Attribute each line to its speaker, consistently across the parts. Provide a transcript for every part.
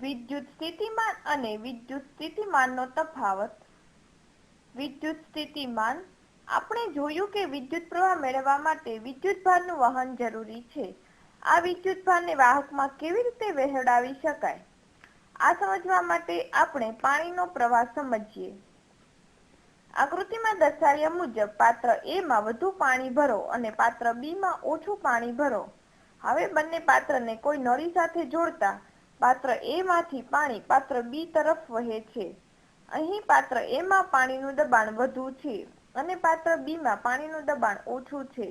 Speaker 1: વિદ્યુત સ્થિતિમાન અને વિદ્યુત સ્થિતિમાનનો તફાવત. વિદ્યુત સ્થિતિમાન. આપણે જોયું કે વિદ્યુત પ્રવાહ મેળવવા માટે વિદ્યુતભારનું વહન જરૂરી છે. આ વિદ્યુતભારને વાહકમાં કેવી રીતે વહેવડાવી શકાય? આ સમજવા માટે આપણે પાણીનો પ્રવાહ સમજીએ. આકૃતિમાં દર્શાવ્યા મુજબ પાત્ર એ માં વધુ પાણી ભરો અને પાત્ર બી માં ઓછું પાણી ભરો. હવે બંને પાત્રને કોઈ નળી સાથે જોડતા પાત્ર એ માંથી પાણી પાત્ર બી તરફ વહે છે. અહીં પાત્ર એ માં પાણીનું દબાણ વધુ છે અને પાત્ર બી માં પાણીનું દબાણ ઓછું છે.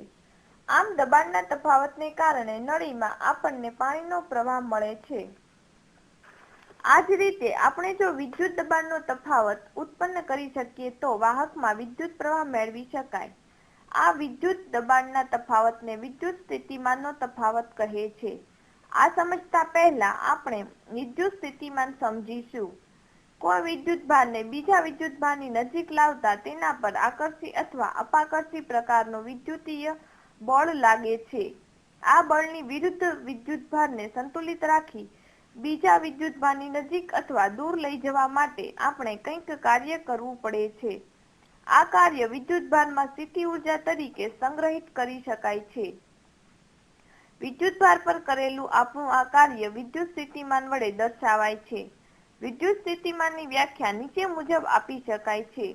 Speaker 1: આમ દબાણના તફાવતને કારણે નળીમાં આપણને પાણીનો પ્રવાહ મળે છે. આ જ રીતે આપણે જો વિદ્યુત દબાણનો તફાવત ઉત્પન્ન કરી શકીએ તો વાહકમાં વિદ્યુત પ્રવાહ મેળવી શકાય. આ વિદ્યુત દબાણના તફાવતને વિદ્યુત સ્થિતિમાનનો તફાવત કહે છે. આ સમજતા પહેલા આપણે વિદ્યુત સ્થિતિમાન સમજીશું. કોઈ વિદ્યુતભારને બીજા વિદ્યુતભારની નજીક લાવતા તેના પર આકર્ષી અથવા અપાકર્ષી પ્રકારનું વિદ્યુતીય બળ લાગે છે. આ બળની વિરુદ્ધ વિદ્યુતભારને સંતુલિત રાખી બીજા વિદ્યુતભારની નજીક અથવા દૂર લઈ જવા માટે આપણે કંઈક કાર્ય કરવું પડે છે. આ કાર્ય વિદ્યુતભારમાં સ્થિતિ ઊર્જા તરીકે સંગ્રહિત કરી શકાય છે. વિદ્યુતભાર પર કરેલું આપણું આ કાર્ય વિદ્યુત સ્થિતિમાન વડે દર્શાવાય છે. વિદ્યુત સ્થિતિમાનની વ્યાખ્યા નીચે મુજબ આપી શકાય છે.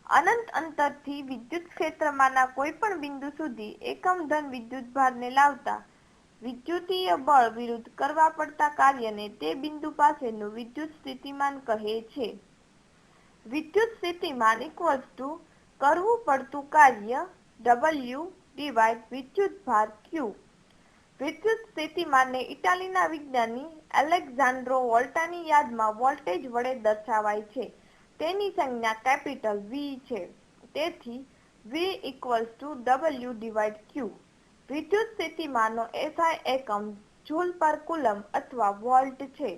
Speaker 1: અનંત અંતરથી વિદ્યુત ક્ષેત્રમાંના કોઈ પણ બિંદુ સુધી એકમ ધન વિદ્યુતભારને લાવતા વિદ્યુતીય બળ વિરુદ્ધ કરવા પડતા કાર્યને તે બિંદુ પાસેનું વિદ્યુત સ્થિતિમાન કહે છે. વિદ્યુત સ્થિતિમાન ઇક્વલ્સ ટુ કરવું પડતું કાર્ય W ડિવાઇડ વિદ્યુતભાર Q. વિદ્યુત સ્થિતિમાનને ઇટાલીના વિજ્ઞાની એલેક્ઝાન્ડ્રો વોલ્ટાની યાદમાં વોલ્ટેજ વડે દર્શાવાય છે. તેની સંજ્ઞા કેપિટલ V છે. તેથી V equals to W divide Q. વિદ્યુત સ્થિતિમાનનો SI એકમ જૂલ પર કુલમ અથવા વોલ્ટ છે.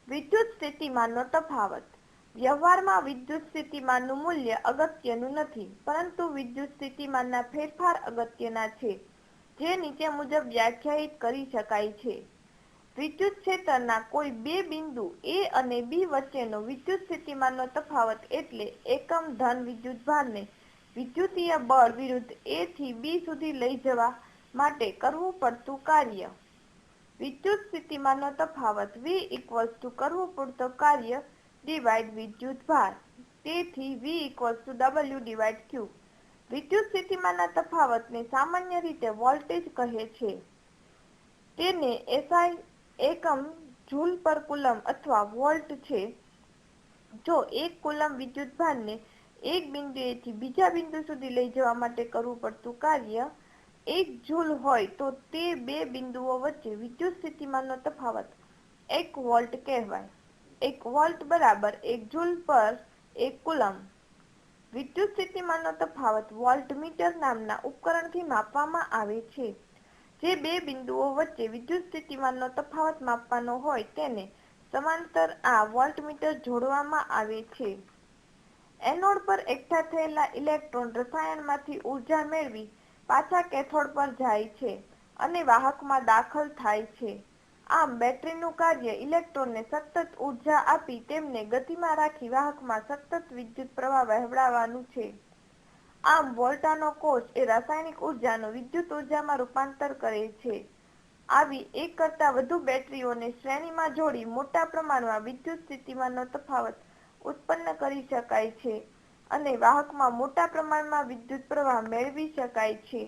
Speaker 1: વિદ્યુત સ્થિતિમાનનો તફાવત. વ્યવહારમાં વિદ્યુત સ્થિતિમાનનું મૂલ્ય અગત્યનું નથી, પરંતુ વિદ્યુત સ્થિતિમાનના ફેરફાર અગત્યના છે, જે નીચે મુજબ વ્યાખ્યાયિત કરી શકાય છે. વિદ્યુત ક્ષેત્રના કોઈ બે બિંદુ A અને B વચ્ચેનો વિદ્યુત સ્થિતિમાનનો તફાવત એટલે એકમ ધન વિદ્યુતભારને વિદ્યુતીય બળ વિરુદ્ધ A થી B સુધી લઈ જવા માટે કરવું પડતું કાર્ય. વિદ્યુત સ્થિતિમાનનો તફાવત V ઇક્વલ્સ ટુ કરવું પડતું કાર્ય ડિવાઇડ વિદ્યુતભાર. તેથી V equals to W divide Q. વિદ્યુત સ્થિતિમાનના તફાવતને સામાન્ય રીતે વોલ્ટેજ કહે છે. તેને SI એકમ જૂલ પર કુલમ અથવા વોલ્ટ છે. જો એક કુલમ વિદ્યુતભારને એક બિંદુએથી બીજા બિંદુ સુધી લઈ જવા માટે કરવું પડતું કાર્ય 1 જૂલ હોય તો તે બે બિંદુઓ વચ્ચે વિદ્યુત સ્થિતિમાનનો તફાવત 1 વોલ્ટ કહેવાય. 1 વોલ્ટ બરાબર 1 જૂલ પર 1 કુલમ. વિદ્યુત સ્થિતિમાનનો તફાવત વોલ્ટમીટર નામના ઉપકરણથી માપવામાં આવે છે. જે બે બિંદુઓ વચ્ચે વિદ્યુત સ્થિતિમાનનો તફાવત માપવાનો હોય તેને સમાંતર આ વોલ્ટમીટર જોડવામાં આવે છે. એનોડ પર એકઠા થયેલા ઇલેક્ટ્રોન રસાયણમાંથી ઉર્જા મેળવી પાછા કેથોડ પર જાય છે અને વાહકમાં દાખલ થાય છે. આમ બેટરીનું કાર્ય ઇલેક્ટ્રોનને સતત ઉર્જા આપી તેમને ગતિમાં રાખી વાહકમાં સતત વિદ્યુત પ્રવાહ વહેવડાવવાનું છે. આમ વોલ્ટાનો કોષ એ રાસાયણિક ઉર્જાનું વિદ્યુત ઉર્જામાં રૂપાંતર કરે છે. આવી એક કરતાં વધુ બેટરીઓને શ્રેણીમાં જોડી મોટા પ્રમાણમાં વિદ્યુત સ્થિતિમાનનો તફાવત ઉત્પન્ન કરી શકાય છે અને વાહકમાં મોટા પ્રમાણમાં વિદ્યુત પ્રવાહ મેળવી શકાય છે.